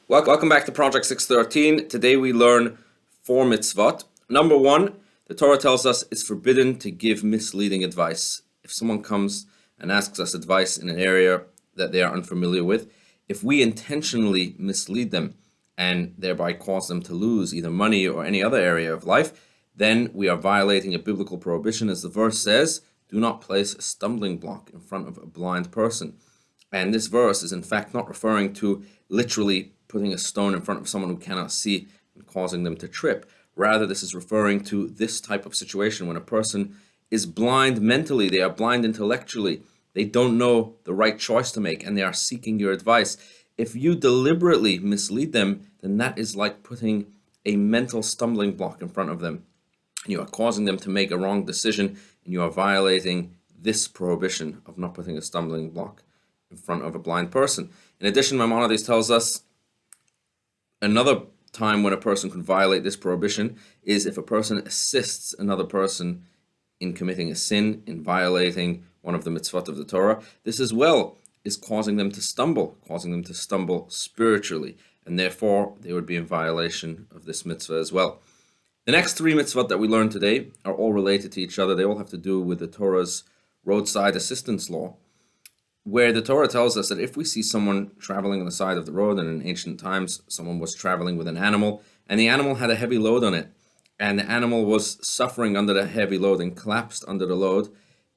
Welcome back to Project 613. Today we learn 4 mitzvot. Number 1, the Torah tells us it's forbidden to give misleading advice. If someone comes and asks us advice in an area that they are unfamiliar with, if we intentionally mislead them and thereby cause them to lose either money or any other area of life, then we are violating a biblical prohibition. As the verse says, do not place a stumbling block in front of a blind person. And this verse is in fact not referring to literally putting a stone in front of someone who cannot see and causing them to trip. Rather, this is referring to this type of situation when a person is blind mentally, they are blind intellectually, they don't know the right choice to make, and they are seeking your advice. If you deliberately mislead them, then that is like putting a mental stumbling block in front of them. You are causing them to make a wrong decision, and you are violating this prohibition of not putting a stumbling block in front of a blind person. In addition, Maimonides tells us another time when a person can violate this prohibition is if a person assists another person in committing a sin, in violating one of the mitzvot of the Torah. This as well is causing them to stumble spiritually, and therefore they would be in violation of this mitzvah as well. The next 3 mitzvot that we learned today are all related to each other. They all have to do with the Torah's roadside assistance law, where the Torah tells us that if we see someone traveling on the side of the road, and in ancient times someone was traveling with an animal, and the animal had a heavy load on it, and the animal was suffering under the heavy load and collapsed under the load,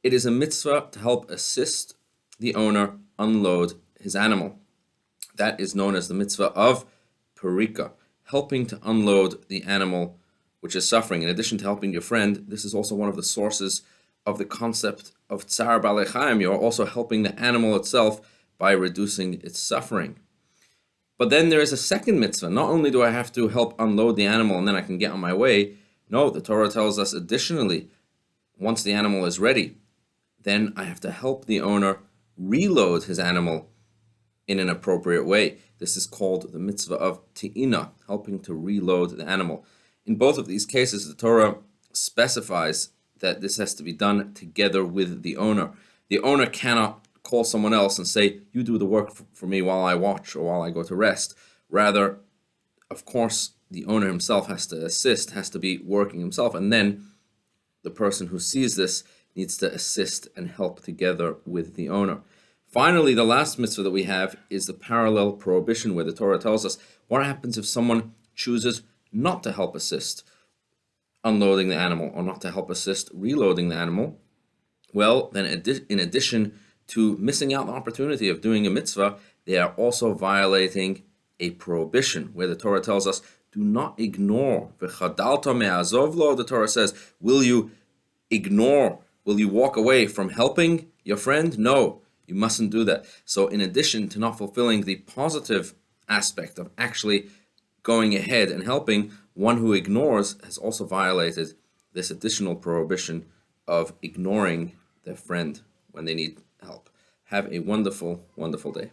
it is a mitzvah to help assist the owner unload his animal. That is known as the mitzvah of parika, helping to unload the animal which is suffering. In addition to helping your friend, this is also one of the sources of the concept of tsar balei chaim. You are also helping the animal itself by reducing its suffering. But then there is a second mitzvah. Not only do I have to help unload the animal and then I can get on my way, no, the Torah tells us additionally, once the animal is ready, then I have to help the owner reload his animal in an appropriate way. This is called the mitzvah of te'ina, helping to reload the animal. In both of these cases, the Torah specifies that this has to be done together with the owner. The owner cannot call someone else and say, you do the work for me while I watch or while I go to rest. Rather, of course, the owner himself has to assist, has to be working himself, and then the person who sees this needs to assist and help together with the owner. Finally, the last mitzvah that we have is the parallel prohibition, where the Torah tells us what happens if someone chooses not to help assist unloading the animal, or not to help assist reloading the animal. Well, then in addition to missing out the opportunity of doing a mitzvah, they are also violating a prohibition, where the Torah tells us, do not ignore. V'chadalta me'azov lo, the Torah says, will you ignore, will you walk away from helping your friend? No, you mustn't do that. So in addition to not fulfilling the positive aspect of actually going ahead and helping, one who ignores has also violated this additional prohibition of ignoring their friend when they need help. Have a wonderful, wonderful day.